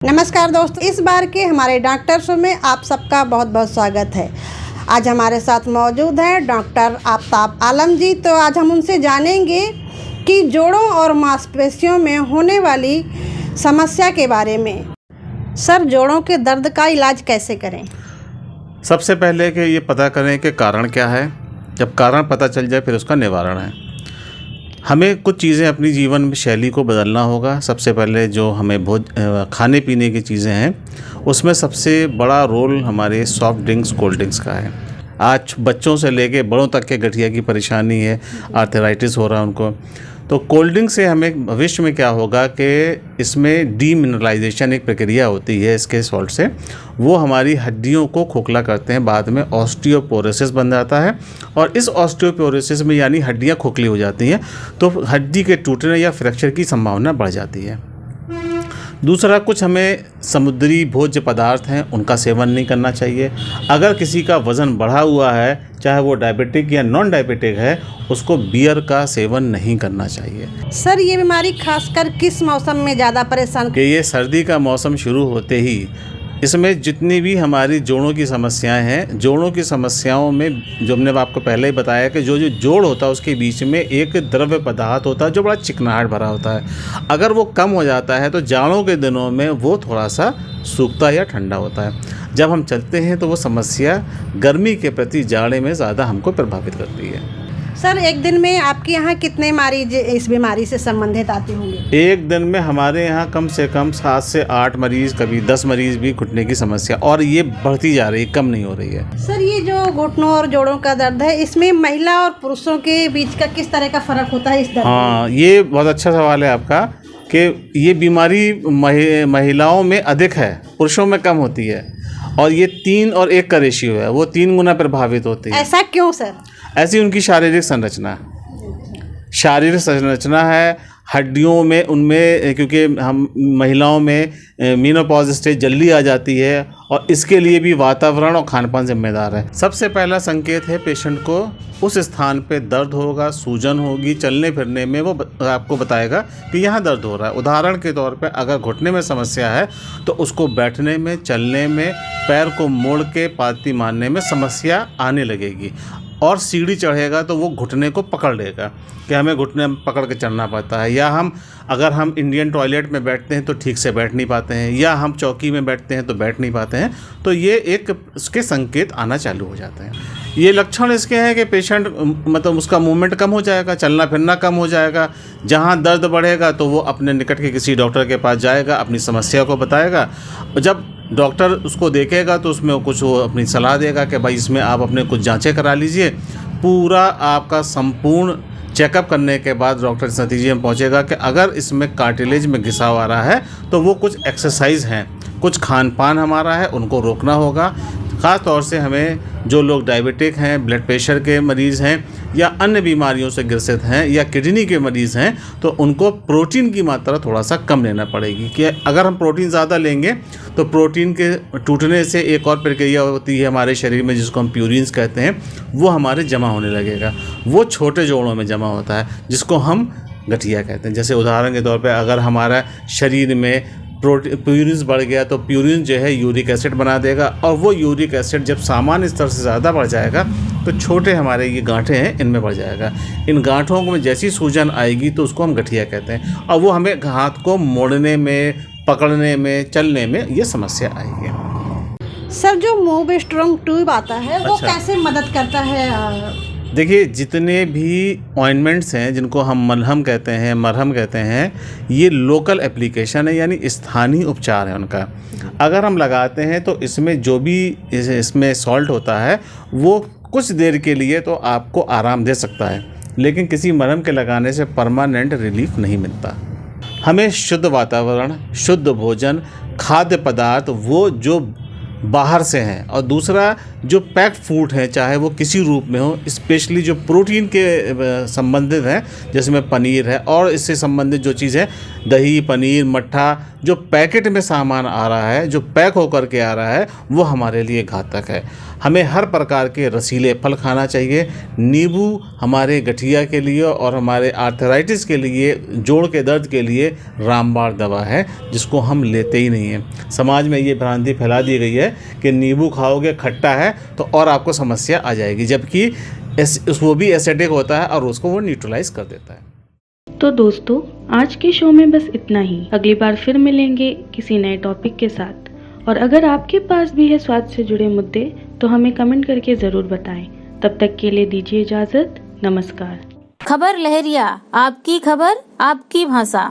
नमस्कार दोस्तों, इस बार के हमारे डॉक्टर शो में आप सबका बहुत बहुत स्वागत है। आज हमारे साथ मौजूद हैं डॉक्टर आफताब आलम जी। तो आज हम उनसे जानेंगे कि जोड़ों और मांसपेशियों में होने वाली समस्या के बारे में। सर, जोड़ों के दर्द का इलाज कैसे करें? सबसे पहले कि ये पता करें कि कारण क्या है। जब कारण पता चल जाए फिर उसका निवारण है। हमें कुछ चीज़ें अपनी जीवन शैली को बदलना होगा। सबसे पहले जो हमें खाने पीने की चीज़ें हैं उसमें सबसे बड़ा रोल हमारे सॉफ्ट ड्रिंक्स, कोल्ड ड्रिंक्स का है। आज बच्चों से लेके बड़ों तक के गठिया की परेशानी है, आर्थराइटिस हो रहा है उनको। तो कोल्ड ड्रिंक से हमें भविष्य में क्या होगा कि इसमें डीमिनरलाइजेशन एक प्रक्रिया होती है इसके सॉल्ट से, वो हमारी हड्डियों को खोखला करते हैं। बाद में ऑस्टियोपोरोसिस बन जाता है और इस ऑस्टियोपोरोसिस में यानी हड्डियां खोखली हो जाती हैं तो हड्डी के टूटने या फ्रैक्चर की संभावना बढ़ जाती है। दूसरा, कुछ हमें समुद्री भोज्य पदार्थ हैं उनका सेवन नहीं करना चाहिए। अगर किसी का वज़न बढ़ा हुआ है, चाहे वो डायबिटिक या नॉन डायबिटिक है, उसको बियर का सेवन नहीं करना चाहिए। सर, ये बीमारी खासकर किस मौसम में ज़्यादा परेशान? कि ये सर्दी का मौसम शुरू होते ही इसमें जितनी भी हमारी जोड़ों की समस्याएं हैं, जोड़ों की समस्याओं में जो हमने आपको पहले ही बताया कि जो जोड़ होता है उसके बीच में एक द्रव्य पदार्थ होता है जो बड़ा चिकनाहट भरा होता है। अगर वो कम हो जाता है तो जाड़ों के दिनों में वो थोड़ा सा सूखता या ठंडा होता है। जब हम चलते हैं तो वो समस्या गर्मी के प्रति जाड़े में ज़्यादा हमको प्रभावित करती है। सर, एक दिन में आपके यहाँ कितने मरीज इस बीमारी से संबंधित आते होंगे? एक दिन में हमारे यहाँ कम से कम 7 से 8 मरीज़, कभी 10 मरीज़ भी घुटने की समस्या, और ये बढ़ती जा रही है, कम नहीं हो रही है। सर, ये जो घुटनों और जोड़ों का दर्द है, इसमें महिला और पुरुषों के बीच का किस तरह का फ़र्क होता है इस दर्द में? हाँ, ये बहुत अच्छा सवाल है आपका कि ये बीमारी महिलाओं में अधिक है, पुरुषों में कम होती है। और ये 3 और 1 का रेशियो है, वो 3 गुना प्रभावित होती है। ऐसा क्यों सर? ऐसी उनकी शारीरिक संरचना है हड्डियों में, उनमें, क्योंकि हम महिलाओं में मेनोपॉज स्टेज जल्दी आ जाती है और इसके लिए भी वातावरण और खानपान जिम्मेदार है। सबसे पहला संकेत है पेशेंट को उस स्थान पे दर्द होगा, सूजन होगी, चलने फिरने में वो आपको बताएगा कि यहाँ दर्द हो रहा है। उदाहरण के तौर पे अगर घुटने में समस्या है तो उसको बैठने में, चलने में, पैर को मोड़ के पाती मारने में समस्या आने लगेगी। और सीढ़ी चढ़ेगा तो वो घुटने को पकड़ लेगा कि हमें घुटने पकड़ के चढ़ना पड़ता है। या अगर हम इंडियन टॉयलेट में बैठते हैं तो ठीक से बैठ नहीं पाते हैं, या हम चौकी में बैठते हैं तो बैठ नहीं पाते हैं। तो ये एक उसके संकेत आना चालू हो जाते हैं। ये लक्षण इसके हैं कि पेशेंट मतलब उसका मूवमेंट कम हो जाएगा, चलना फिरना कम हो जाएगा। जहाँ दर्द बढ़ेगा तो वो अपने निकट के किसी डॉक्टर के पास जाएगा, अपनी समस्या को बताएगा। जब डॉक्टर उसको देखेगा तो उसमें कुछ वो अपनी सलाह देगा कि भाई इसमें आप अपने कुछ जांचें करा लीजिए। पूरा आपका संपूर्ण चेकअप करने के बाद डॉक्टर इस नतीजे में पहुंचेगा कि अगर इसमें कार्टिलेज में घिसाव आ रहा है तो वो कुछ एक्सरसाइज हैं, कुछ खान पान हमारा है, उनको रोकना होगा। ख़ास तौर से हमें जो लोग डायबिटिक हैं, ब्लड प्रेशर के मरीज़ हैं, या अन्य बीमारियों से ग्रसित हैं, या किडनी के मरीज़ हैं, तो उनको प्रोटीन की मात्रा थोड़ा सा कम लेना पड़ेगी। कि अगर हम प्रोटीन ज़्यादा लेंगे तो प्रोटीन के टूटने से एक और प्रक्रिया होती है हमारे शरीर में जिसको हम प्यूरिन्स कहते हैं, वो हमारे जमा होने लगेगा। वो छोटे जोड़ों में जमा होता है जिसको हम गठिया कहते हैं। जैसे उदाहरण के तौर पर अगर हमारा शरीर में प्यूरिन्स बढ़ गया तो प्यूरिन जो है यूरिक एसिड बना देगा, और वो यूरिक एसिड जब सामान्य स्तर से ज़्यादा बढ़ जाएगा तो छोटे हमारे ये गांठें हैं इनमें बढ़ जाएगा। इन गांठों में जैसी सूजन आएगी तो उसको हम गठिया कहते हैं, और वो हमें हाथ को मोड़ने में, पकड़ने में, चलने में ये समस्या आएगी। सर, जो मूव स्ट्रॉन्ग ट्यूब आता है वो कैसे मदद करता है? देखिए, जितने भी ऑइंटमेंट्स हैं जिनको हम मरहम कहते हैं, ये लोकल एप्लीकेशन है, यानी स्थानीय उपचार है उनका। अगर हम लगाते हैं तो इसमें जो भी इसमें सॉल्ट होता है वो कुछ देर के लिए तो आपको आराम दे सकता है, लेकिन किसी मरहम के लगाने से परमानेंट रिलीफ नहीं मिलता। हमें शुद्ध वातावरण, शुद्ध भोजन, खाद्य पदार्थ वो जो बाहर से हैं, और दूसरा जो पैक्ड फूड है चाहे वो किसी रूप में हो, स्पेशली जो प्रोटीन के संबंधित हैं जिसमें पनीर है और इससे संबंधित जो चीज़ है, दही, पनीर, मट्ठा जो पैकेट में सामान आ रहा है, जो पैक होकर के आ रहा है, वो हमारे लिए घातक है। हमें हर प्रकार के रसीले फल खाना चाहिए। नींबू हमारे गठिया के लिए और हमारे आर्थराइटिस के लिए, जोड़ के दर्द के लिए रामबाण दवा है, जिसको हम लेते ही नहीं हैं। समाज में ये भ्रांति फैला दी गई है कि नींबू खाओगे खट्टा है तो और आपको समस्या आ जाएगी, जबकि वो भी एसिडिक होता है और उसको वो न्यूट्रलाइज कर देता है। तो दोस्तों, आज के शो में बस इतना ही। अगली बार फिर मिलेंगे किसी नए टॉपिक के साथ। और अगर आपके पास भी है स्वास्थ्य से जुड़े मुद्दे तो हमें कमेंट करके ज़रूर बताएं। तब तक के लिए दीजिए इजाज़त। नमस्कार। खबर लहरिया, आपकी खबर आपकी भाषा।